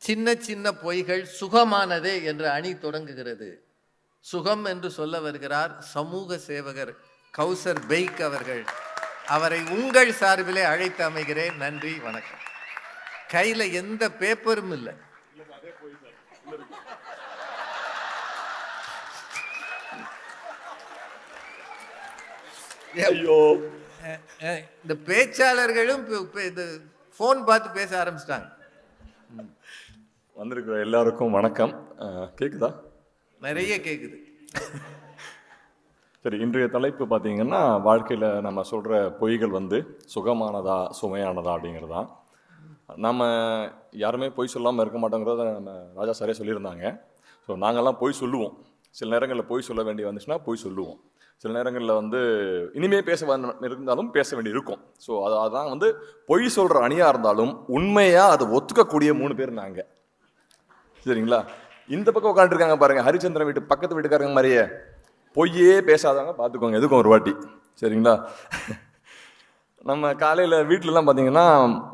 சின்ன சின்ன பொய்கள் சுகமானதே என்று அணி தொடங்குகிறது. சுகம் என்று சொல்ல வருகிறார் சமூக சேவகர் கௌசர் பெய்க் அவர்கள். அவரை உங்கள் சார்பிலே அழைத்து அமைகிறேன். நன்றி, வணக்கம். கையில எந்த பேப்பரும் இல்லை. இந்த பேச்சாளர்களும் போன் பார்த்து பேச ஆரம்பிச்சிட்டாங்க. வந்திருக்கிற எல்லாருக்கும் வணக்கம். கேக்குதா? நிறைய கேக்குது. சரி, இன்றைய தலைப்பு பார்த்தீங்கன்னா, வாழ்க்கையில் நம்ம சொல்கிற பொய்கள் சுகமானதா சுமையானதா அப்படிங்கிறது தான். நம்ம யாருமே பொய் சொல்லாமல் இருக்க மாட்டோங்கிறத நம்ம ராஜா சாரே சொல்லியிருந்தாங்க. ஸோ நாங்கள்லாம் பொய் சொல்லுவோம். சில நேரங்களில் பொய் சொல்ல வேண்டி வந்துச்சுன்னா பொய் சொல்லுவோம். சில நேரங்களில் இனிமே பேச இருந்தாலும் பேச வேண்டி இருக்கும். ஸோ அதான் பொய் சொல்கிற அணியாக இருந்தாலும் உண்மையாக அதை ஒத்துக்கக்கூடிய 3 பேர் நாங்கள். சரிங்களா? இந்த பக்கம் உட்காந்துருக்காங்க பாருங்கள், ஹரிச்சந்திரன் வீட்டு பக்கத்து வீட்டுக்காரங்க மாதிரியே பொய்யே பேசாதவங்க பார்த்துக்கோங்க, எதுக்கும் ஒரு வாட்டி. சரிங்களா? நம்ம காலையில் வீட்டிலலாம் பார்த்தீங்கன்னா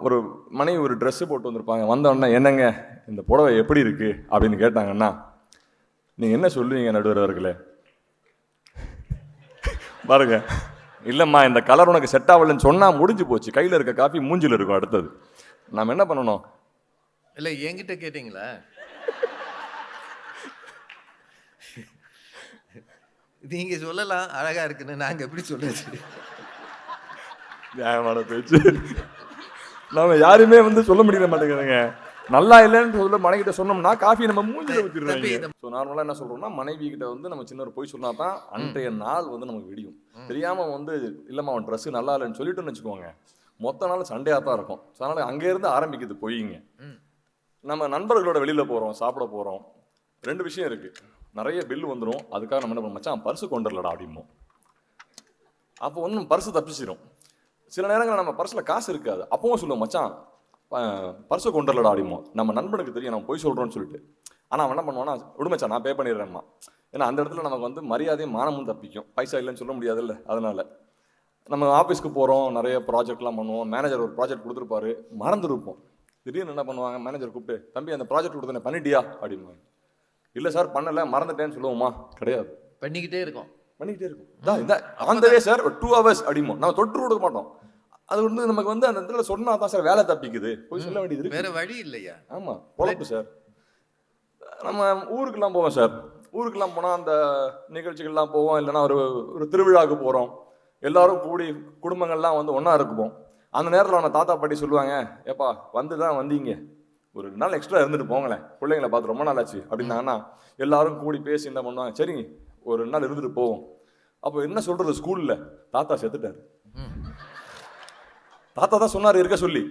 ஒரு மனைவி ஒரு ட்ரெஸ்ஸு போட்டு வந்திருப்பாங்க. வந்தோடனே என்னங்க இந்த புடவை எப்படி இருக்குது அப்படின்னு கேட்டாங்கன்னா நீங்கள் என்ன சொல்லுவீங்க நடுவர் அவர்களே? பாருங்க, இல்லைம்மா இந்த கலர் உனக்கு செட் ஆகலன்னு சொன்னால் முடிஞ்சு போச்சு. கையில் இருக்க காஃபி மூஞ்சில் இருக்கும். அடுத்தது நாம் என்ன பண்ணணும்? இல்லை, என்கிட்ட கேட்டிங்களா? நீங்க சொல்லலாம் அழகா இருக்குன்னு, நாங்க எப்படி சொல்றது? நியாயமான பேச்சு. நாம யாருமே சொல்ல முடிய மாட்டேங்குதுங்க. நல்லா இல்லைன்னு சொல்ல மனைவிட்ட சொன்னோம்னா காஃபி நம்ம மூஞ்சில ஊத்திடுறாங்க. ஸோ நார்மலாக என்ன சொல்றோம்னா, மனைவி கிட்ட நம்ம சின்ன ஒரு போய் சொன்னா தான் அன்றைய நாள் நமக்கு விடியும். தெரியாம இல்லம்மா அவன் ட்ரெஸ் நல்லா இல்லைன்னு சொல்லிட்டோன்னு வச்சுக்கோங்க, மொத்த நாள் சண்டையாக தான் இருக்கும். ஸோ அதனால அங்கேருந்து ஆரம்பிக்குது பொய்ங்க. நம்ம நண்பர்களோட வெளியில போறோம், சாப்பிட போறோம். 2 விஷயம் இருக்கு. நிறைய பில் வந்துடும். அதுக்காக நம்ம என்ன பண்ண, மச்சான் பர்ஸு கொண்டு வரலடா அப்படிம்போம். அப்போ நம்ம பர்ஸு தப்பிச்சிடும். சில நேரங்களில் நம்ம பர்ஸில் காசு இருக்காது. அப்பவும் சொல்லுவோம், மச்சான் பர்ஸை கொண்டு வரலடா அப்படிம்போம். நம்ம நண்பனுக்கு தெரியும் நம்ம போய் சொல்கிறோன்னு சொல்லிட்டு. ஆனால் அவன் என்ன பண்ணுவான்னா, விடுமச்சான் நான் பே பண்ணிடுறேம்மா. ஏன்னா அந்த இடத்துல நமக்கு மரியாதையும் மானமும் தப்பிக்கும். பைசா இல்லைன்னு சொல்ல முடியாதுல்ல. அதனால நம்ம ஆஃபீஸ்க்கு போகிறோம், நிறைய ப்ராஜெக்ட்லாம் பண்ணுவோம். மேனேஜர் ஒரு ப்ராஜெக்ட் கொடுத்துருப்பாரு, மறந்துருப்போம். திடீர்னு என்ன பண்ணுவாங்க, மேனேஜர் கூப்பிட்டு, தம்பி அந்த ப்ராஜெக்ட் கொடுத்தேன் பண்ணிட்டியா அப்படிம்பாங்க. இல்லை சார் பண்ணலை மறந்துட்டேன்னு சொல்லுவோமா? கிடையாது, பண்ணிக்கிட்டே இருக்கும். ஆந்தவே சார் 2 hours அப்படிமோ. நம்ம தொற்று கொடுக்க மாட்டோம். அது நமக்கு அந்த இடத்துல சொன்னா தான் சார் வேலை தப்பிக்குது. போய் சொல்ல வேண்டியது வேற வழி இல்லையா? ஆமா, பொழப்பு சார். நம்ம ஊருக்கெல்லாம் போவோம் சார். ஊருக்கெல்லாம் போனால் அந்த நிகழ்ச்சிகள்லாம் போவோம். இல்லைன்னா ஒரு திருவிழாவுக்கு போகிறோம். எல்லாரும் கூடி குடும்பங்கள்லாம் ஒன்றா இருக்குவோம். அந்த நேரத்தில் அவனை தாத்தா பாட்டி சொல்லுவாங்க, ஏப்பா தான் வந்தீங்க, ஒரு 2 நாள் எக்ஸ்ட்ரா இருந்துட்டு போங்களேன், பிள்ளைங்களை பார்த்து ரொம்ப நாள் ஆச்சு அப்படின்னாங்கன்னா எல்லாரும் கூடி பேசி என்ன பண்ணுவாங்க, சரிங்க ஒரு 2 நாள் இருந்துட்டு போவோம். அப்போ என்ன சொல்றது, ஸ்கூலில் தாத்தா செத்துட்டாரு. தாத்தா தான் சொன்னார் இருக்க சொல்லி.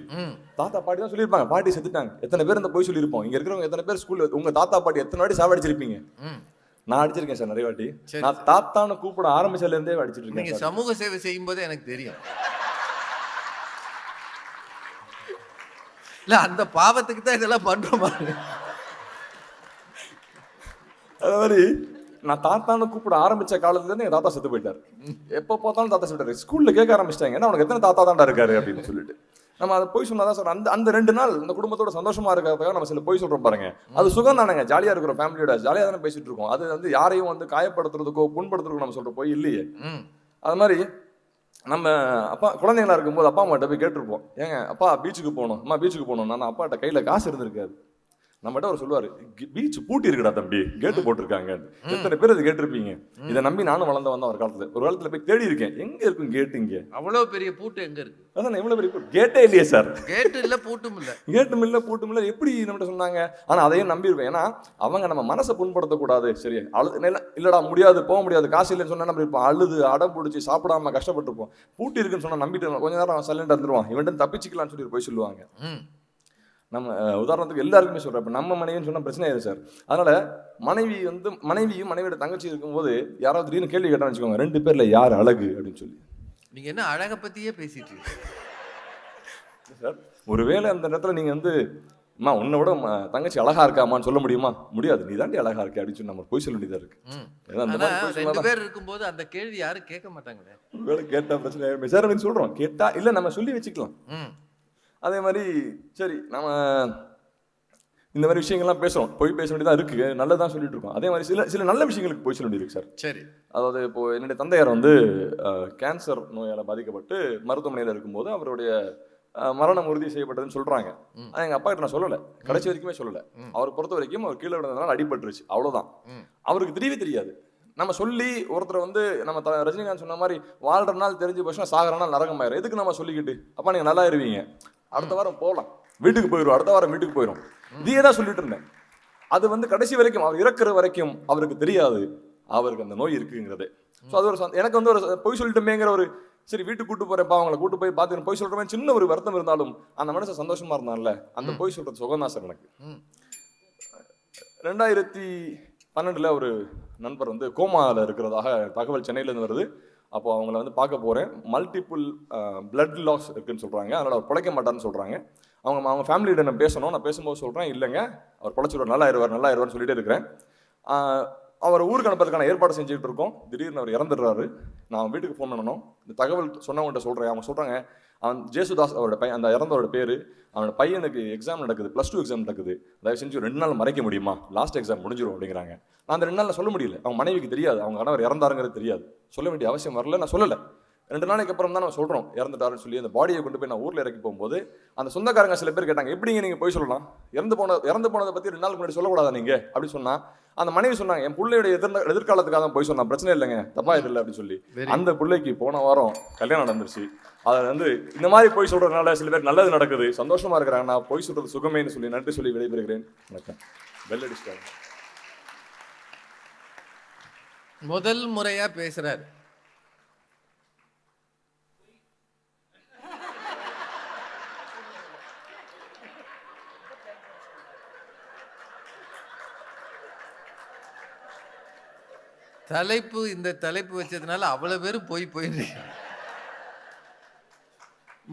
தாத்தா பாட்டி தான் சொல்லியிருப்பாங்க, பாட்டி செத்துட்டாங்க. எத்தனை பேர் இந்த போய் சொல்லியிருப்போம்? இங்கே இருக்கிறவங்க எத்தனை பேர் ஸ்கூலில் உங்கள் தாத்தா பாட்டி எத்தனை வாட்டி சாவடிச்சிருப்பீங்க? நான் அடிச்சிருக்கேன் சார் நிறைய வாட்டி. நான் தாத்தான்னு கூப்பிட ஆரம்பிச்சதுலேருந்தே அடிச்சிட்டு இருக்கேன். நீங்கள் சமூக சேவை செய்யும் போது எனக்கு தெரியும். இல்ல அந்த பாவத்துக்கு தான் இதெல்லாம் பண்றோமா? அது மாதிரி நான் தாத்தான்னு கூப்பிட ஆரம்பிச்ச காலத்துல இருந்து என் தாத்தா செத்து போயிட்டார். எப்போ பார்த்தாலும் தாத்தா செத்துட்டாரு. ஸ்கூல்ல கேட்க ஆரம்பிச்சிட்டாங்க, ஏன்னா உனக்கு எத்தனை தாத்தா தான்டா இருக்காரு அப்படின்னு சொல்லிட்டு. நம்ம அதை போய் சொன்னாதான் சார் அந்த 2 நாள் இந்த குடும்பத்தோட சந்தோஷமா இருக்கிறதுக்காக நம்ம சில போய் சொல்றோம் பாருங்க. அது சுகம் தானேங்க. ஜாலியா இருக்கிறோம், ஃபேமிலியோட ஜாலியா தானே பேசிட்டு இருக்கோம். அது யாரையும் காயப்படுத்துறதுக்கோ புண்படுத்துறதுக்கோ நம்ம சொல்ற போய் இல்லையே. அது மாதிரி நம்ம குழந்தைங்களா இருக்கும்போது அப்பா அம்மாட்ட போய் கேட்டிருப்போம், ஏங்க அப்பா பீச்சுக்கு போகணும், அம்மா பீச்சுக்கு போகணும். நான் அப்பாட்ட கையில் காசு இருந்திருக்காது. நம்மகிட்ட அவர் சொல்லுவார், பீச் பூட்டி இருக்குடா தம்பி, கேட்டு போட்டிருக்காங்க. எத்தனை பேர் அது கேட்டிருப்பீங்க. இதை நம்பி நானும் வந்தேன். ஒரு காலத்துல போய் தேடி இருக்கேன், எங்க இருக்கும் கேட்டு? இங்க அவ்வளவு பெரிய பூட்டு எங்க இருக்கு? அதான் எவ்வளவு பெரிய பூட்டு, கேட்டே இல்லையே சார். கேட்டு இல்ல, பூட்டும் இல்ல. கேட்டும் இல்ல, பூட்டும் இல்ல. எப்படி நம்மகிட்ட சொன்னாங்க? ஆனா அதையும் நம்பிடுவேன். ஏன்னா அவங்க நம்ம மனசை புண்படுத்தக்கூடாது. சரி, இல்லடா முடியாது, போக முடியாது, காசு இல்லைன்னு சொன்னா நம்ம இருப்போம், அழுது அடம் பிடிச்சி சாப்பிடாம கஷ்டப்பட்டுருப்போம். பூட்டி இருக்குன்னு சொன்னா நம்பிட்டு கொஞ்ச நேரம் சைலண்டா இருந்துருவான், இவன் தப்பிச்சுக்கலாம்னு சொல்லி போய் சொல்லுவாங்க. நம்ம உதாரணத்துக்கு எல்லாருக்குமே சொல்கிறேன், இப்போ நம்ம மனைவின்னு சொன்னால் பிரச்சனை ஆயிடுது சார். அதனால் மனைவியும் மனைவியோட தங்கச்சி இருக்கும்போது யாராவது திடீர்னு கேள்வி கேட்டான்னு வச்சுக்கோங்க, 2 பேரில் யார் அழகு அப்படின்னு சொல்லி. நீங்கள் என்ன அழகை பற்றியே பேசிட்டு இருக்கீங்க சார்? ஒருவேளை அந்த இடத்துல நீங்கள் அம்மா உன்னை விட தங்கச்சி அழகா இருக்காமான்னு சொல்ல முடியுமா? முடியாது, நீ தாண்டி அழகா இருக்க அப்படின்னு சொல்லி நம்ம போய் சொல்ல வேண்டியதா இருக்கு. 2 பேர் இருக்கும்போது அந்த கேள்வி யாரும் கேட்க மாட்டாங்களே. ஒருவேளை கேட்டால் பிரச்சனை சார் அப்படின்னு சொல்கிறோம். கேட்டா இல்லை நம்ம சொல்லி வச்சுக்கலாம். அதே மாதிரி சரி, நம்ம இந்த மாதிரி விஷயங்கள்லாம் பேசுகிறோம், போய் பேச வேண்டியதாக இருக்குது, நல்லதான் சொல்லிட்டு இருக்கோம். அதே மாதிரி சில நல்ல விஷயங்களுக்கு போய் சொல்ல வேண்டியிருக்கு சார். சரி. அதாவது இப்போது என்னுடைய தந்தையார் வந்து கேன்சர் நோயால் பாதிக்கப்பட்டு மருத்துவமனையில் இருக்கும்போது அவருடைய மரணம் உறுதி செய்யப்பட்டதுன்னு சொல்கிறாங்க. எங்கள் அப்பா கிட்ட நான் சொல்லலை, கடைசி வரைக்குமே சொல்லலை. அவரை பொறுத்த வரைக்கும் அவர் கீழே விழுந்ததுனால அடிபட்டுருச்சு, அவ்வளோதான். அவருக்கு தெரியவே தெரியாது. நம்ம சொல்லி ஒருத்தரை வந்து நம்ம ரஜினிகாந்த் சொன்ன மாதிரி வாழ்கிற நாள் தெரிஞ்சு போச்சுன்னா சாகிற நாள் நரகமாயிரும். எதுக்கு நம்ம சொல்லிக்கிட்டு, அப்பா நீங்கள் நல்லா இருவீங்க, அடுத்த வாரம் போகலாம், வீட்டுக்கு போயிடும், அடுத்த வாரம் வீட்டுக்கு போயிடும், இதையே தான் சொல்லிட்டு இருந்தேன். அது வந்து கடைசி வரைக்கும் அவர் இறக்குற வரைக்கும் அவருக்கு தெரியாது அவருக்கு அந்த நோய் இருக்குங்கிறது. ஸோ அது ஒரு எனக்கு வந்து ஒரு பொய் சொல்லிட்டுமேங்கிற ஒரு, சரி வீட்டுக்கு கூட்டு போறேன்ப்பா, அவங்களை கூட்டு போய் பார்த்து பொய் சொல்றேன் சின்ன ஒரு வருத்தம் இருந்தாலும் அந்த மனுஷன் சந்தோஷமா இருந்தான்ல, அந்த பொய் சொல்றது சுகம் தான் சார் எனக்கு. 2012 ஒரு நண்பர் வந்து கோமாவில் இருக்கிறதாக தகவல் சென்னையிலேருந்து வருது. அப்போ அவங்கள வந்து பார்க்க போகிறேன். மல்டிபிள் பிளட் லாஸ் இருக்குன்னு சொல்கிறாங்க, அதனால் அவர் பிழைக்க மாட்டார்னு சொல்கிறாங்க. அவங்க ஃபேமிலியிட்ட நான் பேசணும், நான் பேசும்போது சொல்கிறேன், இல்லைங்க அவர் பிழைச்சிடுவார், நல்லா ஆயிடுவார்னு சொல்லிட்டே இருக்கிறேன். அவர் ஊருக்கு அனுப்புறதுக்கான ஏற்பாடு செஞ்சுக்கிட்டு இருக்கோம். திடீர்னு அவர் இறந்துடுறாரு. நான் வீட்டுக்கு ஃபோன் பண்ணணும், இந்த தகவல் சொன்னவங்கள்ட்ட சொல்கிறேன். அவங்க சொல்கிறாங்க, அவன் ஜேசுதாஸ் அவரோட பையன், அந்த இறந்தவரோட பேர், அவனோட பையனுக்கு எக்ஸாம் நடக்குது, +2 எக்ஸாம் நடக்குது, தயவு செஞ்சு 2 நாள் மறைக்க முடியுமா, லாஸ்ட் எக்ஸாம் முடிஞ்சிடும் அப்படிங்கிறாங்க. நான் அந்த 2 நாளில் சொல்ல முடியல, அவங்க மனைவிக்கு தெரியாது, அவங்க கணவர் இறந்தாருங்கிறது தெரியாது, சொல்ல வேண்டிய அவசியம் வரல, நான் சொல்லலை. 2 நாளைக்கு அப்புறம் தான் நம்ம சொல்கிறோம் இறந்துட்டாருன்னு சொல்லி. அந்த பாடியை கொண்டு போய் நான் ஊரில் இறக்கி போகும்போது அந்த சொந்தக்காரங்க சில பேர் கேட்டாங்க, எப்படிங்க நீங்கள் போய் சொல்லலாம், இறந்து போனதை பற்றி 2 நாளுக்கு முன்னாடி சொல்லக்கூடாதா நீங்கள் அப்படி சொன்னால். அந்த மனைவி சொன்னாங்க, என் பிள்ளையுடைய எதிர்காலத்துக்காக தான் போய் சொன்னா, பிரச்சனை இல்லைங்க, தப்பா இல்லை அப்படின்னு சொல்லி. அந்த பிள்ளைக்கு போன வாரம் கல்யாணம் நடந்துருச்சு. அதை வந்து இந்த மாதிரி போய் சொல்றதுனால சில பேர் நல்லது நடக்குது, சந்தோஷமா இருக்கிறாங்க. நான் போய் சொல்றது சுகமேன்னு சொல்லி நன்றி சொல்லி விடைபெறுகிறேன். வணக்கம். பெல் அடிச்சிட்டாங்க. முதல் முறையா பேசுறாரு. இந்த தலைப்பு வச்சதுனால அவ்வளவு பேரும் போயிடுறீங்க.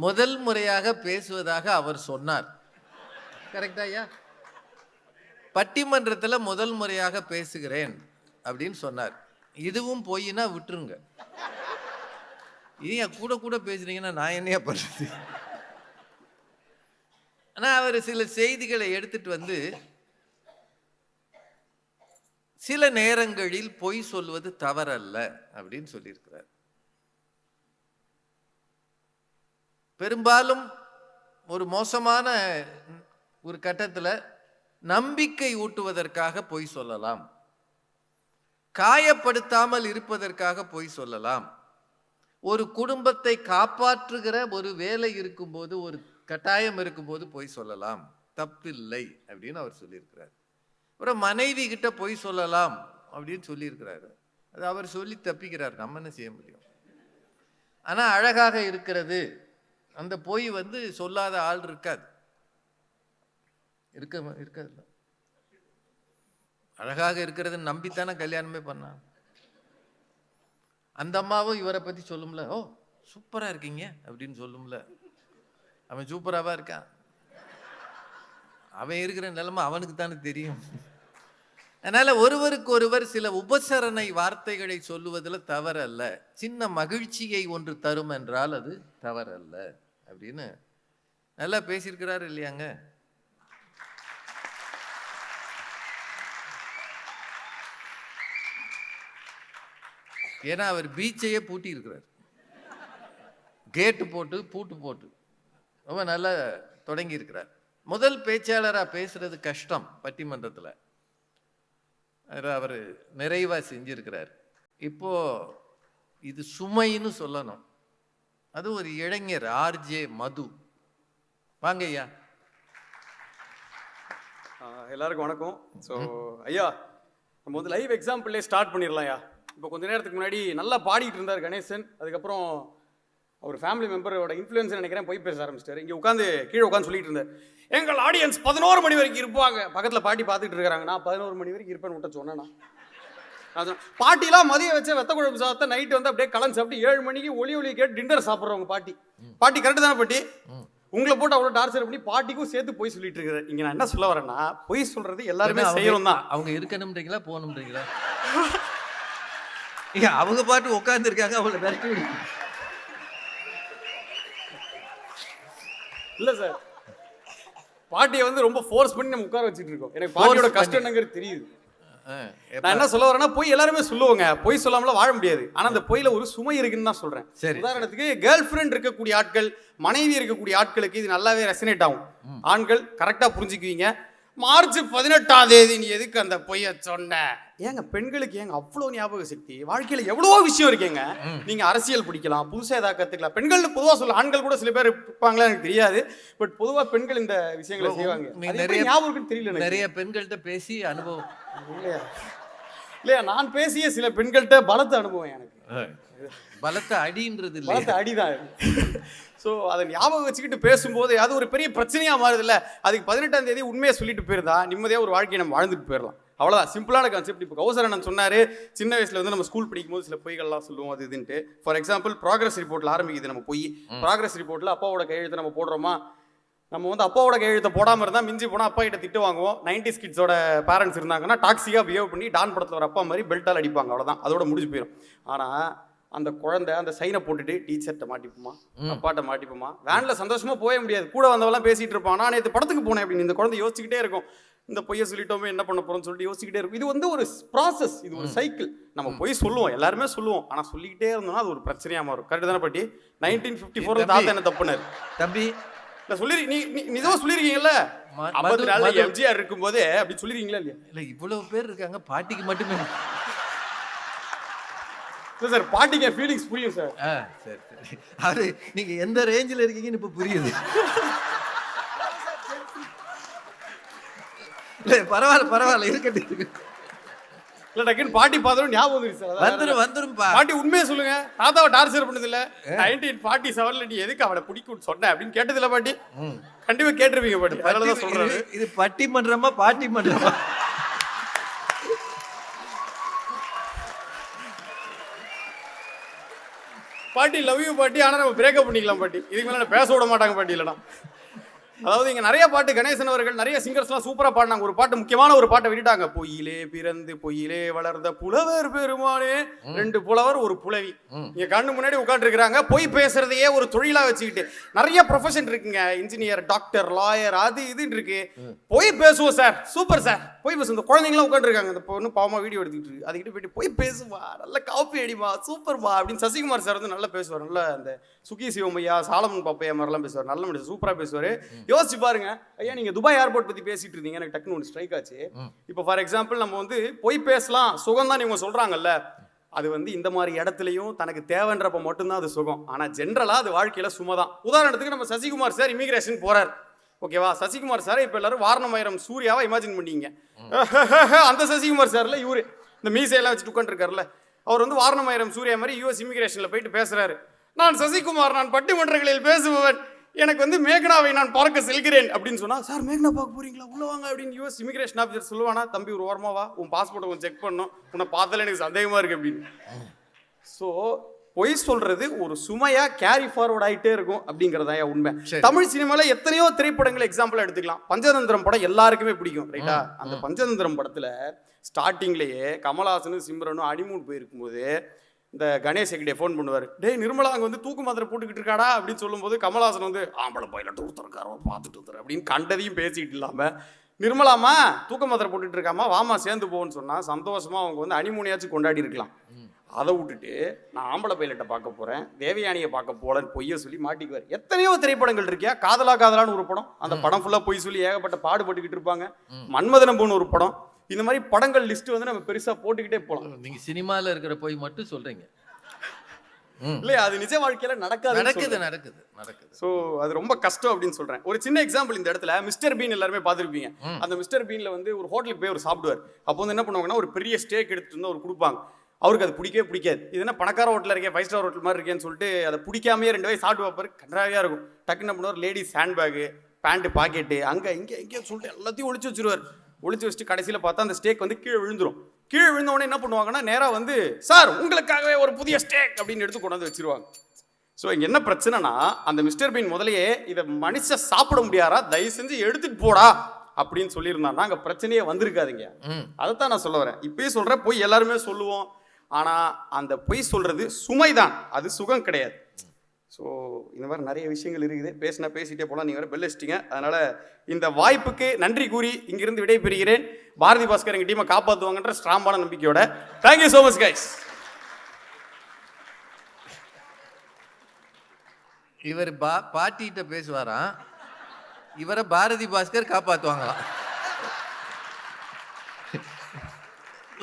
முதல் முறையாக பேசுவதாக அவர் சொன்னார். கரெக்டா ஐயா? பட்டிமன்றத்தில் முதல் முறையாக பேசுகிறேன் அப்படின்னு சொன்னார். இதுவும் போயினா விட்டுருங்க. ஏன் கூட கூட பேசுறீங்கன்னா நான் என்னையா பண்றது? ஆனா அவர் சில செய்திகளை எடுத்துட்டு வந்து, சில நேரங்களில் பொய் சொல்வது தவறல்ல அப்படின்னு சொல்லியிருக்கிறார். பெரும்பாலும் ஒரு மோசமான ஒரு கட்டத்தில் நம்பிக்கை ஊட்டுவதற்காக பொய் சொல்லலாம், காயப்படுத்தாமல் இருப்பதற்காக பொய் சொல்லலாம், ஒரு குடும்பத்தை காப்பாற்றுகிற ஒரு வேலை இருக்கும்போது, ஒரு கட்டாயம் இருக்கும்போது பொய் சொல்லலாம், தப்பில்லை அப்படின்னு அவர் சொல்லியிருக்கிறார். அப்புறம் மனைவி கிட்ட பொய் சொல்லலாம் அப்படின்னு சொல்லியிருக்கிறாரு. அது அவர் சொல்லி தப்பிக்கிறார், நம்ம என்ன செய்ய முடியும்? ஆனா அழகாக இருக்கிறது, அந்த பொய் வந்து சொல்லாத ஆள் இருக்காது. இருக்காது. அழகாக இருக்கிறது நம்பித்தானே கல்யாணமே பண்ணான். அந்த அம்மாவும் இவரை பத்தி சொல்லும்ல, ஓ சூப்பரா இருக்கீங்க அப்படின்னு சொல்லும்ல. அவன் சூப்பராவா இருக்கான்? அவன் இருக்கிற நிலைமை அவனுக்கு தானே தெரியும். அதனால ஒருவருக்கு ஒருவர் சில உபசரணை வார்த்தைகளை சொல்லுவதில் தவறல்ல. சின்ன மகிழ்ச்சியை ஒன்று தரும் என்றால் அது தவறல்ல அப்படின்னு நல்லா பேசியிருக்கிறாரு இல்லையாங்க? ஏன்னா அவர் பீச்சையே பூட்டி இருக்கிறார், கேட்டு போட்டு பூட்டு போட்டு ரொம்ப நல்லா தொடங்கி இருக்கிறார். முதல் பேச்சாளராக பேசுறது கஷ்டம் பட்டிமன்றத்தில், அவர் நிறைவா செஞ்சிருக்கிறார். இப்போ இது சுமைன்னு சொல்லணும். அது ஒரு இளைஞர் ஆர்ஜே மது. வாங்க ஐயா. எல்லாருக்கும் வணக்கம். ஸோ ஐயா, நம்ம வந்து லைவ் எக்ஸாம்பிள்லேயே ஸ்டார்ட் பண்ணிடலாம் ஐயா. இப்போ கொஞ்ச நேரத்துக்கு முன்னாடி நல்லா பாடிட்டு இருந்தார் கணேசன். அதுக்கப்புறம் அவர் ஃபேமிலி மெம்பரோட இன்ஃப்ளூயன்ஸ் நினைக்கிறேன் போய் பேச ஆரம்பிச்சிட்டாரு. இங்கே கீழே உட்காந்து சொல்லிட்டு இருந்தார், எங்கள் ஆடியன்ஸ் 11 மணி வரைக்கும் இருப்பாங்க. பக்கத்தில் பாட்டி பார்த்துட்டு இருக்கிறாங்க. நான் 11 மணி வரைக்கும் இருப்பேன்னு விட்ட சொன்னேன்னா, பாட்டிலாம் மதியம் வச்ச வெத்த குழம்பு சாப்பிட்டா நைட்டு வந்து அப்படியே கலந்து சாப்பிட்டு 7 மணிக்கு ஒளி கேட்டு டின்னர் சாப்பிட்றவங்க பாட்டி கரெக்டு தானே பாட்டி? உங்களை போட்டு அவ்வளோ டார்ச்சர் பண்ணி பாட்டிக்கும் சேர்த்து போய் சொல்லிட்டு இருக்கிறேன். இங்கே நான் என்ன சொல்ல வரேன்னா, பொய் சொல்றது எல்லாருமே செய்யணும் தான். அவங்க இருக்கணும்ன்றீங்களா போகணும்ன்றீங்களா? அவங்க பாட்டு உட்கார்ந்து இருக்காங்க, அவங்கள விரட்டி விடுங்க. இல்லை சார், பாட்டியை வந்து ரொம்ப ஃபோர்ஸ் பண்ணி நம்ம உட்கார வச்சுட்டு இருக்கோம். எனக்கு பாட்டியோட கஷ்டம் என்னங்கிறது தெரியுது. நான் என்ன சொல்ல வரேன்னா, பொய் எல்லாருமே சொல்லுவாங்க, பொய் சொல்லாமலாம் வாழ முடியாது. ஆனா அந்த பொய்ல ஒரு சுமை இருக்குன்னு தான் சொல்றேன். உதாரணத்துக்கு கேர்ள் ஃப்ரெண்ட் இருக்கக்கூடிய ஆட்கள், மனைவி இருக்கக்கூடிய ஆட்களுக்கு இது நல்லாவே ரெசனேட் ஆகும். ஆண்கள் கரெக்டா புரிஞ்சுக்குவீங்க. மார்ச் 18ஆம் தேதி நீ எதுக்கு அந்த பொய்ய சொன்ன? ஏங்க பெண்களுக்கு ஏங்க அவ்வளோ ஞாபக சக்தி? வாழ்க்கையில எவ்வளவோ விஷயம் இருக்கேங்க. நீங்க அரசியல் படிக்கலாம், புதுசா ஏதாவது கத்துக்கலாம். பெண்கள் பொதுவா சொல்ல, ஆண்கள் கூட சில பேர் இருப்பாங்களா எனக்கு தெரியாது. பட் பொதுவா பெண்கள் இந்த விஷயங்களை செய்வாங்க. நிறைய ஞாபகம் இருக்குன்னு தெரியல. நிறைய பெண்கள்கிட்ட பேசி அனுபவம் இல்லையா? நான் பேசிய சில பெண்கள்கிட்ட பலத்த அனுபவம் எனக்கு. பலத்த அடின்றது இல்லை, பலத்த அடிதான். ஸோ அதை ஞாபகம் வச்சுக்கிட்டு பேசும்போது அது ஒரு பெரிய பிரச்சனையா மாறுது இல்லை? அதுக்கு 18ஆம் தேதி உண்மையை சொல்லிட்டு போயிருந்தா நிம்மதியாக ஒரு வாழ்க்கையை நம்ம வாழ்ந்துட்டு போயிடலாம். அவ்வளோதான், சிம்பிளான கான்செப்ட். இப்போ கௌசரன் சொன்னார், சின்ன வயசுல வந்து நம்ம ஸ்கூல் படிக்கும்போது சில பொய்கள்லாம் சொல்லுவோம் அது இதுன்ட்டு. ஃபார் எக்ஸாம்பிள், ப்ராக்ரஸ் ரிப்போர்ட்டில் ஆரம்பிக்குது நம்ம பொய். ப்ராக்ரஸ் ரிப்போர்ட்டில் அப்பாவோட கையெழுத்தை நம்ம போடுறோமா? நம்ம வந்து அப்பாவோட கையெழுத்தை போடாமல் இருந்தால் மிஞ்சி போனால் அப்பா கிட்ட திட்டு வாங்குவோம். 90s கிட்ஸோட பேரண்ட்ஸ் இருந்தாங்கன்னா டாக்ஸிக்காக பிஹேவ் பண்ணி டான் படத்தில் ஒரு அப்பா மாதிரி பெல்ட்டால் அடிப்பாங்க. அவ்வளோதான், அதோட முடிஞ்சு போயிடும். ஆனால் அந்த குழந்தை அந்த சைனை போட்டுட்டு டீச்சர்கிட்ட மாட்டிப்போமா, அப்பாட்ட மாட்டிப்போமா, வேனில் சந்தோஷமாக போக முடியாது. கூட வந்தவெல்லாம் பேசிகிட்டு இருப்பான், நான் நேற்று படத்துக்கு போனேன் அப்படின்னு இந்த குழந்தை யோசிச்சுக்கிட்டே இருக்கும். இந்த பொய்யை சொல்லிட்டோமே என்ன பண்ண போகிறோம்னு சொல்லிட்டு யோசிச்சுக்கிட்டே இருக்கும். இது வந்து ஒரு ப்ராசஸ், இது ஒரு சைக்கிள். நம்ம பொய் சொல்லுவோம், எல்லாருமே சொல்லுவோம். ஆனால் சொல்லிக்கிட்டே இருந்தோம்னா அது ஒரு பிரச்சனையாக மாறும். கரெக்டு தானே பாட்டி? 1954 தாத்தா என்ன தப்புனாரு தம்பி? சொல்லி நிஜமா சொல்லிருக்கீங்கல்ல, 54 எம்ஜிஆர் இருக்கும்போதே அப்படி சொல்லிருக்கீங்களா இல்லையா? இல்லை, இவ்வளவு பேர் இருக்காங்க, பாட்டிக்கு மட்டுமே சார். பாட்டிக்கு ஃபீலிங்ஸ் புரியும் சார். சரி சரி, அது நீங்க எந்த ரேஞ்சில் இருக்கீங்கன்னு இப்ப புரியுது. இல்லை, பரவாயில்ல பரவாயில்ல, இருக்கட்டும். இல்ல டக்குன்னு பாட்டி பார்த்தோம் ஞாபகம் வந்துருச்சு சார். வந்துரும் பாட்டி உண்மையை சொல்லுங்க, தாத்தாவை டார்ச்சர் பண்ணது இல்ல? 1947 நீ எதுக்கு அவனை பிடிக்கும்னு சொன்ன அப்படின்னு கேட்டது இல்ல பாட்டி? கண்டிப்பா கேட்டிருப்பீங்க பாட்டி. அதனாலதான் சொல்றாரு. இது பட்டி மன்றமா பாட்டி மன்றமா? பாட்டி லவ் யூ பாட்டி, ஆனா நம்ம பிரேக்கப் பண்ணிக்கலாம் பாட்டி. இதுக்கு மேல பேச விட மாட்டாங்க பாட்டி. இல்லைனா அதாவது இங்க நிறைய பாட்டு, கணேசன் அவர்கள் நிறைய சிங்கர்ஸ்லாம் சூப்பரா பாடினாங்க. ஒரு பாட்டு, முக்கியமான ஒரு பாட்டை விட்டுட்டாங்க. பொய்யிலே பிறந்து பொய்யிலே வளர்ந்த புலவர் பெருமானே. 2 புலவர் ஒரு புலவி இங்க கண்ணு முன்னாடி உட்காந்து இருக்கிறாங்க. பொய் பேசுறதையே ஒரு தொழிலா வச்சுக்கிட்டு. நிறைய ப்ரொஃபஷன் இருக்குங்க, இன்ஜினியர், டாக்டர், லாயர், அது இதுன்னு இருக்கு. பொய் பேசுவோம் சார், சூப்பர் சார், பொய் பேசுவோம். இந்த குழந்தைங்களாம் உட்காந்து இருக்காங்க, இந்த பொண்ணு பாவமா வீடியோ எடுத்துக்கிட்டு இருக்கு. அதுக்கிட்ட போயிட்டு பொய் பேசுவா, நல்ல காப்பி அடிமா, சூப்பர்மா அப்படின்னு சசிகுமார் சார் வந்து நல்லா பேசுவார். நல்லா அந்த சுகி சிவமையா, சாலமன் பாப்பையா மாதிரிலாம் பேசுவார். நல்ல மனுஷன், சூப்பரா பேசுவார். யோசிச்சு பாருங்க ஐயா, நீங்க துபாய் ஏர்போர்ட் பத்தி பேசிட்டு இருந்தீங்க, எனக்கு டக்குனு ஒன்று ஸ்ட்ரைக் ஆச்சு. இப்போ ஃபார் எக்ஸாம்பிள், நம்ம வந்து பொய் பேசலாம், சுகம் தான் இவங்க சொல்றாங்கல்ல, அது வந்து இந்த மாதிரி இடத்துலையும் தனக்கு தேவைன்றப்ப மட்டும்தான் அது சுகம். ஆனா ஜென்ரலா அது வாழ்க்கையில சுமதான். உதாரணத்துக்கு நம்ம சசிகுமார் சார் இமிகிரேஷன் போறார், ஓகேவா? சசிகுமார் சார் இப்ப எல்லாரும் வாரணமாயிரம் சூர்யாவை இமேஜின் பண்ணீங்க. அந்த சசிகுமார் சார்ல இவரு இந்த மீசையெல்லாம் வச்சுட்டு உட்காந்துருக்காருல்ல, அவர் வந்து வாரணமாயிரம் சூர்யா மாதிரி யூஎஸ் இமிகிரேஷன்ல போயிட்டு பேசுறாரு. நான் சசிகுமார், நான் பட்டிமன்றங்களில் பேசுபவன், எனக்கு வந்து மேகனாவை நான் பார்க்க செல்கிறேன் அப்படின்னு சொன்னா, சார் மேகனா பார்க்க போறீங்களா, உள்ள வாங்க அப்படின்னு யூஎஸ் இமிகிரேஷன் ஆஃபீஸர் சொல்லுவானா, தம்பி ஒரு ஓரமா வா, உன் பாஸ்போர்ட்டை கொஞ்சம் செக் பண்ணணும், உன்னை பார்த்தாலே எனக்கு சந்தேகமா இருக்கு அப்படின்னு. ஸோ பொய் சொல்றது ஒரு சுமையா கேரி ஃபார்வர்ட் ஆகிட்டே இருக்கும் அப்படிங்கிறதா உண்மை. தமிழ் சினிமால எத்தனையோ திரைப்படங்கள் எக்ஸாம்பிள் எடுத்துக்கலாம். பஞ்சதந்திரம் படம் எல்லாருக்குமே பிடிக்கும், ரைட்டா? அந்த பஞ்சதந்திரம் படத்துல ஸ்டார்டிங்லேயே கமல்ஹாசனும் சிம்ரனும் அனிமூன் போயிருக்கும் போது இந்த கணேஷ் எங்கிட்டே ஃபோன் பண்ணுவார், டேய் நிர்மலா அங்கே வந்து தூக்கு மாத்திரை போட்டுக்கிட்டு இருக்காடா அப்படின்னு சொல்லும்போது கமல்ஹாசன் வந்து ஆம்பளை பைலட் ஒருத்தருக்காரோ பார்த்துட்டு ஒருத்தர் அப்படின்னு கண்டதையும் பேசிக்கிட்டு இல்லாமல், நிர்மலாமா தூக்க மாத்திரை போட்டுட்டு இருக்காமா, வாமா சேர்ந்து போன்னு சொன்னால் சந்தோஷமாக அவங்க வந்து அனிமூனியாச்சும் கொண்டாடி இருக்கலாம். அதை விட்டுட்டு நான் ஆம்பளை பைலட்டை பார்க்க போகிறேன், தேவயானியை பார்க்க போகலன்னு பொய்யை சொல்லி மாட்டிக்குவார். எத்தனையோ திரைப்படங்கள் இருக்கியா, காதலா காதலான்னு ஒரு படம், அந்த படம் ஃபுல்லாக பொய் சொல்லி ஏகப்பட்ட பாடுபட்டுக்கிட்டு இருப்பாங்க. மன்மதனம்பூன்னு ஒரு படம். இந்த மாதிரி படங்கள் லிஸ்ட் வந்து நம்ம பெருசா போட்டுக்கிட்டே போலாம். நீங்க சினிமால இருக்கிற போய் மட்டும் சொல்றீங்க இல்லையா? அது நிஜ வாழ்க்கையில நடக்குது. ஸோ அது ரொம்ப கஷ்டம் அப்படின்னு சொல்றேன். ஒரு சின்ன எக்ஸாம்பிள் இந்த இடத்துல, மிஸ்டர் பீன் எல்லாருமே பார்த்துருப்பீங்க. அந்த மிஸ்டர் பீன்ல வந்து ஒரு ஹோட்டலுக்கு போய் ஒரு சாப்பிடுவார். அப்போ வந்து என்ன பண்ணுவாங்கன்னா, ஒரு பெரிய ஸ்டேக் எடுத்துட்டு வந்து அவர் கொடுப்பாங்க. அவருக்கு அது பிடிக்கவே பிடிக்காது. இது என்ன பணக்கார ஹோட்டலில் இருக்கேன், 5 ஸ்டார் ஹோட்டல் மாதிரி இருக்கேன்னு சொல்லிட்டு அதை பிடிக்காமையே 2 வயசு சாப்பிட்டு வைப்பாரு. கன்றாவியாக இருக்கும். டக்குன்னு என்ன பண்ணுவார், ladies hand bag, pant pocket, அங்கே இங்கே சொல்லிட்டு எல்லாத்தையும் ஒழிச்சு வச்சிருவார். ஒழிச்சு வச்சுட்டு கடைசியில் பார்த்தா அந்த ஸ்டேக் வந்து கீழே விழுந்துடும். கீழே விழுந்தவொடனே என்ன பண்ணுவாங்கன்னா, நேராக வந்து சார் உங்களுக்காகவே ஒரு புதிய ஸ்டேக் அப்படின்னு எடுத்து கொண்டு வந்து வச்சிருவாங்க. ஸோ இங்கே என்ன பிரச்சனைனா, அந்த மிஸ்டர் பீன் முதலையே இதை மனுஷன் சாப்பிட முடியாரா, தயவு செஞ்சு எடுத்துட்டு போடா அப்படின்னு சொல்லியிருந்தாங்கன்னா அங்கே பிரச்சனையே வந்திருக்காதுங்க. அதைத்தான் நான் சொல்ல வரேன். இப்பயே சொல்கிறேன், பொய் எல்லாருமே சொல்லுவோம். ஆனால் அந்த பொய் சொல்றது சுமைதான், அது சுகம் கிடையாது. ஸோ இந்த மாதிரி நிறைய விஷயங்கள் இருக்குது. பேசிட்டே போகலாம். நீங்கள் வேறு பெல் அடிச்சிட்டிங்க. அதனால் இந்த வாய்ப்புக்கு நன்றி கூறி இங்கிருந்து விடைபெறுகிறேன். பாரதி பாஸ்கர் எங்கள் டீமை காப்பாற்றுவாங்கன்ற ஸ்ட்ராங்கான நம்பிக்கையோட. Thank you so much guys. இவர் பாட்டிகிட்ட பேசுவாராம், இவரை பாரதி பாஸ்கர் காப்பாற்றுவாங்களாம்.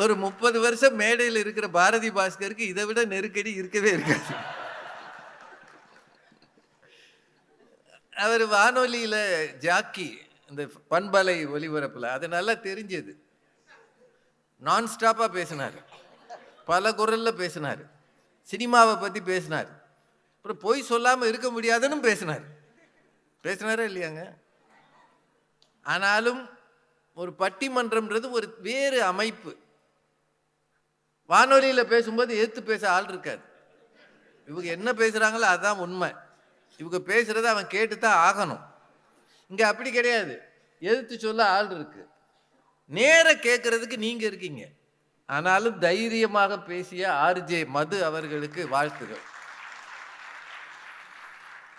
ஒரு 30 வருஷம் மேடையில் இருக்கிற பாரதி பாஸ்கருக்கு இதை விட நெருக்கடி இருக்கவே இருக்காது. அவர் வானொலியில் ஜாக்கி, இந்த பண்பலை ஒலிபரப்பில் அது நல்லா தெரிஞ்சது. நான் ஸ்டாப்பாக பேசினார், பல குரலில் பேசினார், சினிமாவை பற்றி பேசினார், அப்புறம் பொய் சொல்லாமல் இருக்க முடியாதுன்னு பேசினாரா இல்லையாங்க? ஆனாலும் ஒரு பட்டிமன்றம்ன்றது ஒரு வேறு அமைப்பு. வானொலியில் பேசும்போது எதிர்த்து பேச ஆள் இருக்காது. இவங்க என்ன பேசுகிறாங்களோ அதுதான் உண்மை. இவங்க பேசுகிறத அவன் கேட்டு தான் ஆகணும். இங்கே அப்படி கிடையாது. எதிர்த்து சொல்ல ஆள் இருக்கு, நேர கேட்கறதுக்கு நீங்கள் இருக்கீங்க. ஆனாலும் தைரியமாக பேசிய ஆர்ஜே மது அவர்களுக்கு வாழ்த்துகள்.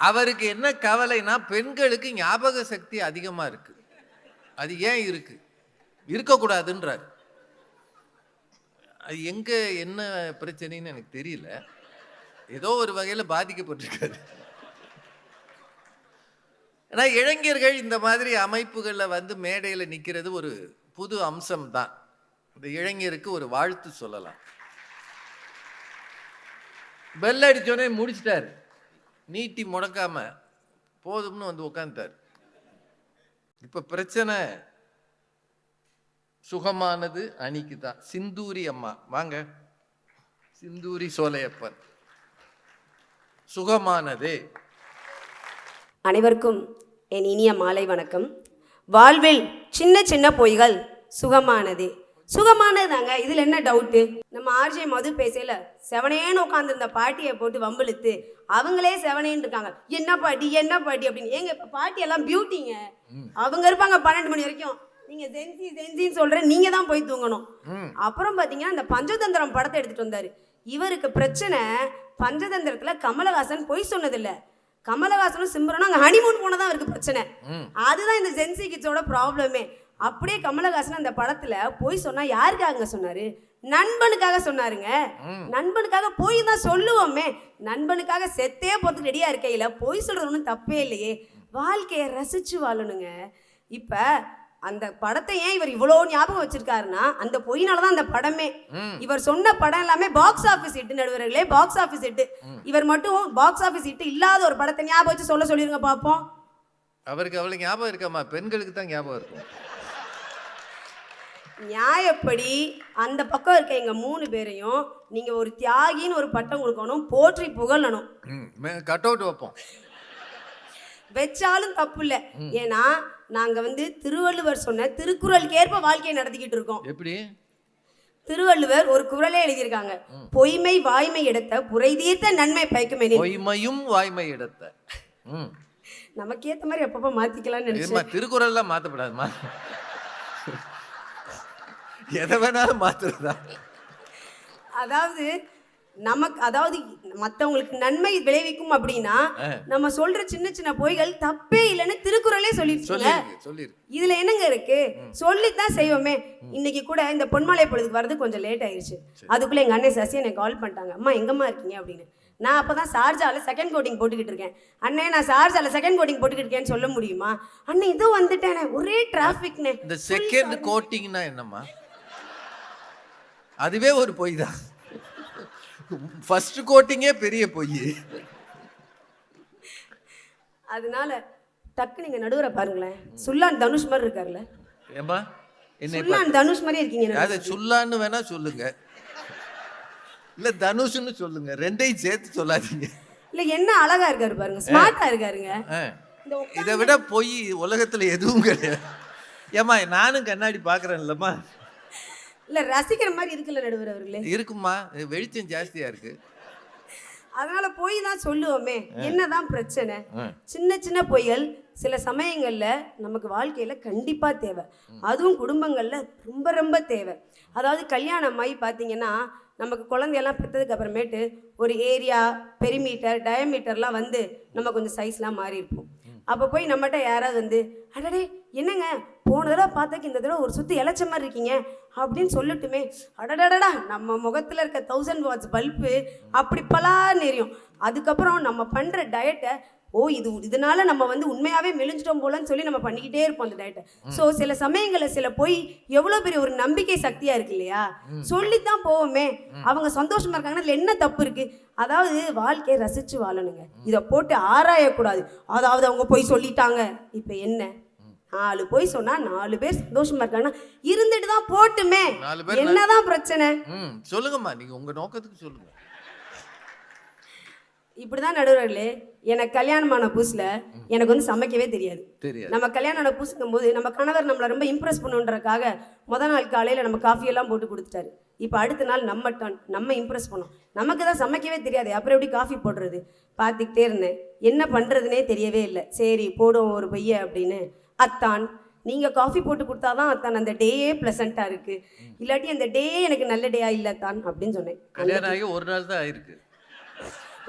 அவருக்கு என்ன கவலைனா, பெண்களுக்கு ஞாபக சக்தி அதிகமாக இருக்கு. அது ஏன் இருக்கு? இருக்கக்கூடாதுன்றார். அது எங்கே என்ன பிரச்சனைன்னு எனக்கு தெரியல. ஏதோ ஒரு வகையில் பாதிக்கப்பட்டிருக்காரு. ஏன்னா இளைஞர்கள் இந்த மாதிரி அமைப்புகளில் வந்து மேடையில் நிற்கிறது ஒரு புது அம்சம் தான். இந்த இளைஞருக்கு ஒரு வாழ்த்து சொல்லலாம். பெல் அடிச்சோடனே முடிச்சிட்டார், நீட்டி முடக்காம போதும்னு வந்து உட்காந்துட்டார். இப்போ பிரச்சனை சுகமானது அணிக்கு தான். சிந்தூரி அம்மா வாங்க, சிந்தூரி சோலையப்பன். சுகமானதே. அனைவருக்கும் என் இனிய மாலை வணக்கம். வாழ்வில் சின்ன சின்ன பொய்கள் சுகமானதே. சுகமானதுதாங்க, இதில் என்ன டவுட்டு? நம்ம ஆர்ஜே மது பேசல செவனேன்னு உட்காந்துருந்த பாட்டியை போட்டு வம்பிழுத்து அவங்களே செவனேன்னு இருக்காங்க. என்ன பாட்டி அப்படின்னு. ஏங்க இப்போ பாட்டியெல்லாம் பியூட்டிங்க, அவங்க இருப்பாங்க 12 மணி வரைக்கும். நீங்க சென்சின்னு சொல்ற, நீங்க தான் போய் தூங்கணும். அப்புறம் பாத்தீங்கன்னா இந்த பஞ்சதந்திரம் படத்தை எடுத்துட்டு வந்தாரு. இவருக்கு பிரச்சனை, பஞ்சதந்திரத்துல கமலஹாசன் பொய் சொன்னதில்லை, கமலஹாசனும் சிம்ரனும் அங்கே ஹனிமூன் போனதான் அவருக்கு பிரச்சனை. அதுதான் இந்த ஜென்சி கிட்ஸோட ப்ராப்ளமே. அப்படியே கமலஹாசன் அந்த படத்துல பொய் சொன்னா யாருக்காக சொன்னாரு? நண்பனுக்காக சொன்னாருங்க. நண்பனுக்காக பொய் தான் சொல்லுவோமே. நண்பனுக்காக செத்தே போறதுக்கு ரெடியா இருக்கையில பொய் சொல்றது ஒன்றும் தப்பே இல்லையே. வாழ்க்கையை ரசிச்சு வாழணுங்க. இப்ப அந்த படத்தை ஏன் இவர் இவ்வளோ ஞாபகம் வச்சிருக்காருன்னா, அந்த பொய்னாலதான் அந்த படமே. இவர் சொன்ன படம் எல்லாமே பாக்ஸ் ஆஃபீஸ் ஹிட். நடுவர்களே, பாக்ஸ் ஆஃபீஸ் ஹிட். இவர் மட்டும் பாக்ஸ் ஆஃபீஸ் ஹிட் இல்லாத ஒரு படத்தை ஞாபகம் வச்சு சொல்லிருங்க பாப்போம். அவருக்கு அவ்வளவு ஞாபகம் இருக்காமா? பெண்களுக்கு தான் ஞாபகம் இருக்கும். நியாயப்படி அந்த பக்கம் இருக்க எங்க 3 பேரையும் நீங்க ஒரு தியாகின்னு ஒரு பட்டம் கொடுக்கணும், போற்றி புகழணும். கட் அவுட் வைப்போம், வச்சாலும் தப்பு இல்லை. ஏன்னா நாங்க வந்து திருவள்ளுவர் சொன்ன திருக்குறளுக்கு ஏற்ப வாழ்க்கையை நடத்திக்கிட்டு இருக்கோம். எப்படி? திருவள்ளுவர் ஒரு குறளே எழுதியிருக்காங்க, பொய்மை வாய்மை எடுத்த புரை தீர்த்த நன்மை பயக்குமே. பொய்மையும் வாய்மை எடுத்த. நமக்கு ஏத்த மாதிரி அப்பப்ப மாத்திக்கலாம்னு நினைச்சேன். திருக்குறள்லாம் மாத்தப்படாதுமா, எதை வேணாலும் மாத்துறதா. அதாவது மற்றவங்களுக்கு நன்மை விளைவிக்கும் அப்படின்னா நம்ம சொல்ற சின்ன சின்ன பொய்கள் தப்பே இல்லைன்னு திருக்குறளே சொல்லிருக்கீங்க. இதுல என்னங்க இருக்கு? சொல்லித்தான் செய்வோமே. இன்னைக்கு கூட இந்த பொன்மாலை பொழுதுக்கு வர்றது கொஞ்சம் லேட் ஆயிடுச்சு. அதுக்குள்ள எங்க அண்ணன் சசி என்னை கால் பண்ணிட்டாங்க, அம்மா எங்கம்மா இருக்கீங்க அப்படின்னு. நான் அப்பதான் சார்ஜால செகண்ட் கோட்டிங் போட்டுக்கிட்டு இருக்கேன். அண்ணே நான் சார்ஜால செகண்ட் கோட்டிங் போட்டுக்கிட்டு இருக்கேன்னு சொல்ல முடியுமா? அண்ணன் இதோ வந்துட்டேனே, ஒரே டிராபிக்னே. இந்த செகண்ட் கோட்டிங்னா என்னம்மா? அதுவே ஒரு பொய் தான். ஃபர்ஸ்ட் கோட்டிங்கே பெரிய பொய். அதனால டக்கு நீங்க நடுவரை பாருங்களேன், சுல்லான் தனுஷ் மாதிரி இருக்காருல்ல. ஏமா என்ன சுல்லான் தனுஷ் மாதிரி இருக்கீங்க. அது சுல்லான்னு வேணா சொல்லுங்க, இல்ல தனுஷ்னு சொல்லுங்க, ரெண்டையும் சேர்த்து சொல்லாதீங்க. இல்ல என்ன அழகா இருக்காரு பாருங்க, ஸ்மார்ட்டா இருக்காருங்க. இதை விட பொய் உலகத்துல எதுவும் கிடையாது. ஏமா நானும் கண்ணாடி பாக்குறேன்லம்மா. இல்ல ரசிக்கிற மாதிரி இருக்குல்ல நடுவர் அவர்களே? இருக்குமா, வெளிச்சம் ஜாஸ்தியா இருக்கு. அதனால பொய் தான் சொல்லுவோமே. என்னதான் பிரச்சனை? சின்ன சின்ன பொய்கள் சில சமயங்கள்ல நமக்கு வாழ்க்கையில கண்டிப்பா தேவை. அதுவும் குடும்பங்கள்ல ரொம்ப ரொம்ப தேவை. அதாவது கல்யாணம் ஆகி பார்த்தீங்கன்னா நமக்கு குழந்தையெல்லாம் பெற்றதுக்கு அப்புறமேட்டு ஒரு ஏரியா பெரிமீட்டர் டயமீட்டர்லாம் வந்து நம்ம கொஞ்சம் சைஸ்லாம் மாறி இருப்போம். அப்போ போய் நம்மகிட்ட யாராவது வந்து அடடே என்னங்க போன தடவை பார்த்தாக்கு இந்த தடவை ஒரு சுற்றி இழைச்ச மாதிரி இருக்கீங்க அப்படின்னு சொல்லட்டுமே, அடடடடா நம்ம முகத்தில் இருக்க 1000 வாட்ஸ் பல்பு அப்படி பலான்னு எரியும். அதுக்கப்புறம் நம்ம பண்ணுற டயட்டை இதனால நம்ம வந்து உண்மையாகவே மெலிஞ்சிட்டோம் போலன்னு சொல்லி நம்ம பண்ணிக்கிட்டே இருப்போம் அந்த டயட்டை. ஸோ சில சமயங்களில் சில போய் எவ்வளோ பெரிய ஒரு நம்பிக்கை சக்தியாக இருக்கு இல்லையா, சொல்லித்தான் போவோமே. அவங்க சந்தோஷமா இருக்காங்கன்னா அதில் என்ன தப்பு இருக்கு? அதாவது வாழ்க்கையை ரசித்து வாழணுங்க, இதை போட்டு ஆராயக்கூடாது. அதாவது அவங்க போய் சொல்லிட்டாங்க, இப்போ என்ன 4 போய் சொன்னா 4 பேர் சந்தோஷமா இருக்காங்கன்னா இருந்துட்டு தான் போட்டுமே, என்னதான் பிரச்சனை? சொல்லுங்கம்மா, நீங்க உங்க நோக்கத்துக்கு சொல்லுங்க. இப்படிதான் நடுவர்களே, எனக்கு கல்யாணமான புதுசுல எனக்கு வந்து சமைக்கவே தெரியாது. நம்ம கல்யாணம் ஆன புதுசுக்கும் போது நம்ம கணவர் நம்மளை ரொம்ப இம்ப்ரெஸ் பண்ணுன்றதுக்காக முதல் நாள் காலையில் நம்ம காஃபியெல்லாம் போட்டு கொடுத்துட்டாரு. இப்போ அடுத்த நாள் நம்ம டர்ன், நம்ம இம்ப்ரெஸ் பண்ணோம். நமக்கு தான் சமைக்கவே தெரியாது, அப்புறம் எப்படி காஃபி போடுறது பார்த்துக்கிட்டே இருந்தேன். என்ன பண்ணுறதுனே தெரியவே இல்லை. சரி போடுவோம் ஒரு பைய அப்படின்னு. அத்தான் நீங்கள் காஃபி போட்டு கொடுத்தாதான் அத்தான் அந்த டேயே ப்ளசண்ட்டாக இருக்குது, இல்லாட்டி அந்த டேயே எனக்கு நல்ல டேயா இல்லை தான் அப்படின்னு சொன்னேன். கல்யாணம் ஆகி ஒரு நாள் தான் ஆயிருக்கு.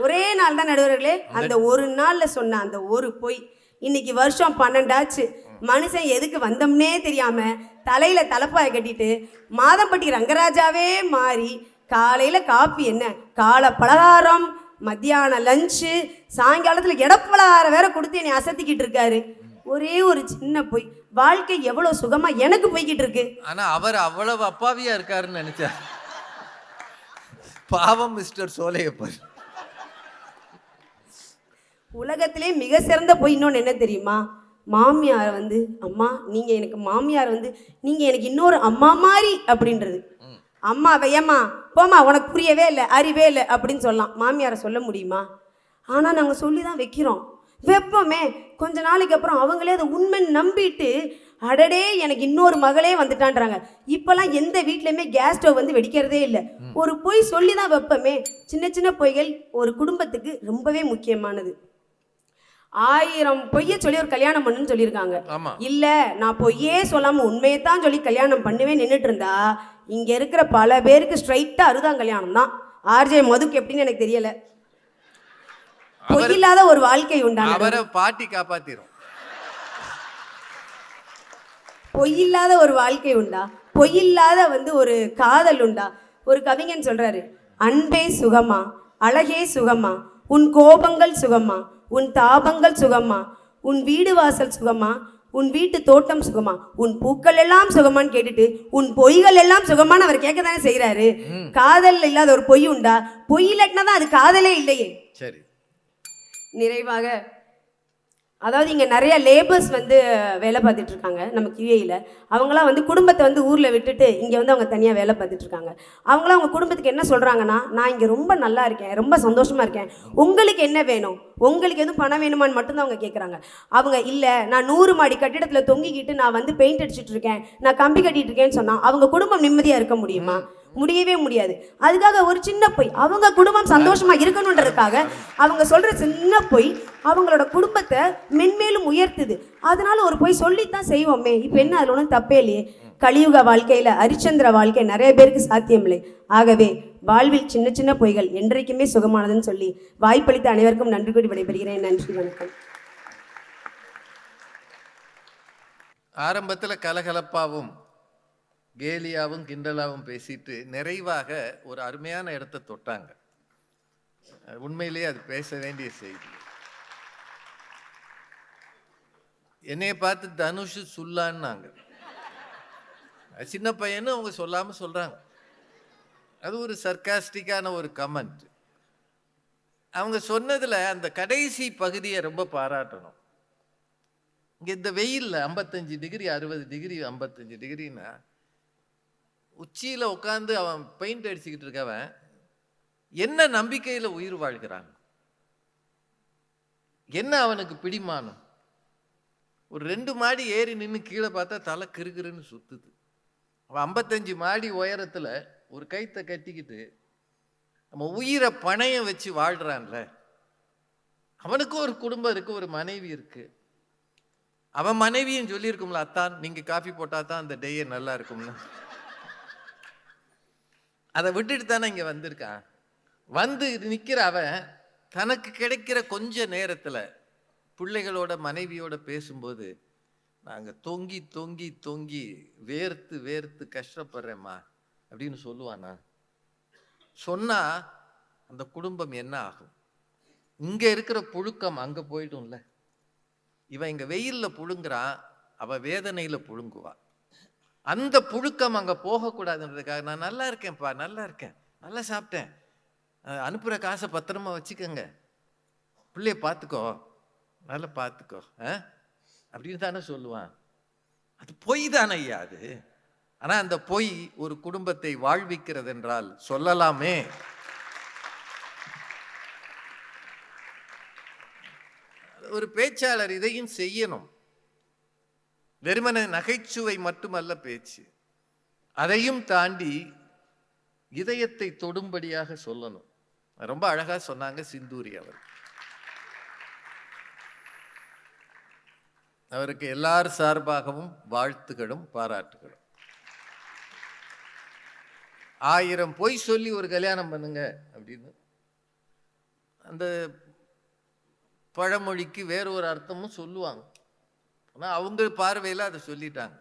ஒரே நாள் தான் நடுவர்களே. அந்த ஒரு நாளில் சொன்ன அந்த ஒரு பொய் இன்னைக்கு வருஷம் 12 ஆச்சு. மனுஷன் எதுக்கு வந்தோம்னே தெரியாம தலையில தலைப்பாய கட்டிட்டு மாதம்பட்டி ரங்கராஜாவே மாறி காலையில காப்பி என்ன காலை பலகாரம், மத்தியானம் லஞ்சு, சாயங்காலத்தில் எடப்பலகாரம் வேற கொடுத்து என்னை அசத்திக்கிட்டு இருக்காரு. ஒரே ஒரு சின்ன பொய், வாழ்க்கை எவ்வளவு சுகமா எனக்கு போய்கிட்டு இருக்கு. ஆனா அவர் அவ்வளவு அப்பாவியா இருக்காருன்னு நினைச்சா பாவம் மிஸ்டர் சோலையப்பர். உலகத்திலே மிக சிறந்த பொய் இன்னொன்று என்ன தெரியுமா? மாமியார் வந்து அம்மா நீங்கள் எனக்கு மாமியார் வந்து நீங்கள் எனக்கு இன்னொரு அம்மா மாதிரி அப்படின்றது. அம்மா வையம்மா போம்மா உனக்கு புரியவே இல்லை அறிவே இல்லை அப்படின்னு சொல்லலாம், மாமியாரை சொல்ல முடியுமா? ஆனால் நாங்கள் சொல்லி தான் வைக்கிறோம், வைப்போமே. கொஞ்ச நாளைக்கு அப்புறம் அவங்களே அதை உண்மைன்னு நம்பிட்டு அடடே எனக்கு இன்னொரு மகளே வந்துட்டான்றாங்க. இப்போல்லாம் எந்த வீட்லையுமே கேஸ் ஸ்டவ் வந்து வெடிக்கிறதே இல்லை, ஒரு பொய் சொல்லி தான் வைப்போமே. சின்ன சின்ன பொய்கள் ஒரு குடும்பத்துக்கு ரொம்பவே முக்கியமானது. 1000 பொய்ய சொல்லி ஒரு கல்யாணம் பண்ணுன்னு சொல்லியிருக்காங்க. இல்ல நான் பொய்யே சொல்லாம உண்மையை தான் சொல்லி கல்யாணம் பண்ணுவே நின்றுட்டு இருந்தா இங்க இருக்கிற பல பேருக்கு ஸ்ட்ரைட்டா அறுதான் கல்யாணம் தான். ஆர்ஜே மதுக்கு எப்படின்னு எனக்கு தெரியல. பொய் இல்லாத ஒரு வாழ்க்கை உண்டா? அவரை பாட்டி காப்பாத்திரும். பொய் இல்லாத ஒரு வாழ்க்கை உண்டா? பொய் இல்லாத வந்து ஒரு காதல் உண்டா? ஒரு கவிஞன் சொல்றாரு, அன்பே சுகமா, அழகே சுகமா, உன் கோபங்கள் சுகமா, உன் தாபங்கள் சுகமா, உன் வீடு வாசல் சுகமா, உன் வீட்டு தோட்டம் சுகமா, உன் பூக்கள் எல்லாம் சுகமான்னு கேட்டுட்டு உன் பொய்கள் எல்லாம் சுகமான்னு அவர் கேட்க தானே செய்யறாரு. காதல் இல்லாத ஒரு பொய் உண்டா? பொய் இல்லாட்டினா தான் அது காதலே இல்லையே. சரி, நிறைவாக அதாவது இங்கே நிறைய லேபர்ஸ் வந்து வேலை பார்த்துட்டு இருக்காங்க நம்ம கியூஏயில். அவங்களாம் வந்து குடும்பத்தை வந்து ஊரில் விட்டுட்டு இங்கே வந்து அவங்க தனியாக வேலை பார்த்துட்டு இருக்காங்க. அவங்களாம் அவங்க குடும்பத்துக்கு என்ன சொல்கிறாங்கன்னா, நான் இங்கே ரொம்ப நல்லா இருக்கேன், ரொம்ப சந்தோஷமாக இருக்கேன், உங்களுக்கு என்ன வேணும், உங்களுக்கு எதுவும் பணம் வேணுமான்னு மட்டும்தான் அவங்க கேட்குறாங்க. அவங்க இல்லை நான் 100 மாடி கட்டிடத்தில் தொங்கிக்கிட்டு நான் வந்து பெயிண்ட் அடிச்சுட்டு இருக்கேன், நான் கம்பி கட்டிட்டு இருக்கேன்னு சொன்னால் அவங்க குடும்பம் நிம்மதியாக இருக்க முடியுமா? முடியவே முடியாது. அதுக்காக ஒரு சின்ன பொய் அவங்க குடும்பம் சந்தோஷமா இருக்கணுன்றதுக்காக அவங்க சொல்ற சின்ன பொய் அவங்களோட குடும்பத்தை மென்மேலும் உயர்த்துது. அதனால ஒரு பொய் சொல்லித்தான் செய்வோமே. இப்போ என்ன அதில் ஒன்றும் தப்பே இல்லையே. கலியுக வாழ்க்கையில ஹரிச்சந்திர வாழ்க்கை நிறைய பேருக்கு சாத்தியமில்லை. ஆகவே வாழ்வில் சின்ன சின்ன பொய்கள் என்றைக்குமே சுகமானதுன்னு சொல்லி வாய்ப்பளித்த அனைவருக்கும் நன்றி கூறி விடைபெறுகிறேன். நன்றி, வணக்கம். ஆரம்பத்தில் கலகலப்பாவும் கேலியாவும் கிண்டலாவும் பேசிட்டு நிறைவாக ஒரு அருமையான இடத்தை தொட்டாங்க. உண்மையிலேயே அது பேச வேண்டிய செய்தி. என்னைய பார்த்து தனுஷ் சுல்லான்னாங்க. சின்ன பையன்னு அவங்க சொல்லாம சொல்றாங்க. அது ஒரு சர்க்காஸ்டிக்கான ஒரு கமெண்ட். அவங்க சொன்னதுல அந்த கடைசி பகுதியை ரொம்ப பாராட்டணும். இங்க இந்த வெயில்ல 55 டிகிரி 60 டிகிரி 55 டிகிரின்னா உச்சியில் உட்காந்து அவன் பெயிண்ட் அடிச்சுக்கிட்டு இருக்கவன் என்ன நம்பிக்கையில் உயிர் வாழ்கிறான், என்ன அவனுக்கு பிடிமானம்? ஒரு 2 மாடி ஏறி நின்று கீழே பார்த்தா தலை கிறுகிறுன்னு சுத்துது. அவன் 55 மாடி உயரத்தில் ஒரு கைத்தை கட்டிக்கிட்டு நம்ம உயிரை பணையம் வச்சு வாழ்கிறான்ல. அவனுக்கு ஒரு குடும்பம் இருக்கு, ஒரு மனைவி இருக்கு. அவன் மனைவியும் சொல்லியிருக்கும்ல, அத்தான் நீங்க காஃபி போட்டா தான் அந்த டேயே நல்லா இருக்கும்னு. அதை விட்டுட்டு தானே இங்கே வந்திருக்கான். வந்து நிற்கிற அவன் தனக்கு கிடைக்கிற கொஞ்ச நேரத்தில் பிள்ளைகளோட மனைவியோட பேசும்போது, நாங்கள் தொங்கி தொங்கி தொங்கி வேர்த்து வேர்த்து கஷ்டப்படுறேம்மா அப்படின்னு சொல்லுவானா? சொன்னா அந்த குடும்பம் என்ன ஆகும்? இங்க இருக்கிற புழுக்கம் அங்க போயிடும்ல. இவன் இங்க வெயில்ல புழுங்குறான், அவ வேதனையில புழுங்குவா. அந்த புழுக்கம் அங்க போகக்கூடாதுன்றதுக்காக, நான் நல்லா இருக்கேன்ப்பா, நல்லா இருக்கேன், நல்லா சாப்பிட்டேன், அனுப்புற காசை பத்திரமா வச்சுக்கோங்க, பிள்ளைய பார்த்துக்கோ, நல்லா பார்த்துக்கோ அப்படின்னு தானே சொல்லுவான். அது பொய் தானே ஐயா அது. ஆனா அந்த பொய் ஒரு குடும்பத்தை வாழ்விக்கிறது என்றால் சொல்லலாமே. ஒரு பேச்சாளர் இதையும் செய்யணும். வெறுமன நகைச்சுவை மட்டுமல்ல பேச்சு, அதையும் தாண்டி இதயத்தை தொடும்படியாக சொல்லணும். ரொம்ப அழகா சொன்னாங்க சிந்தூரி அவர். அவருக்கு எல்லார் சார்பாகவும் வாழ்த்துகளும் பாராட்டுகளும். 1000 பொய் சொல்லி ஒரு கல்யாணம் பண்ணுங்க அப்படின்னு அந்த பழமொழிக்கு வேற ஒரு அர்த்தமும் சொல்லுவாங்க. ஆனால் அவங்க பார்வையில் அதை சொல்லிட்டாங்க.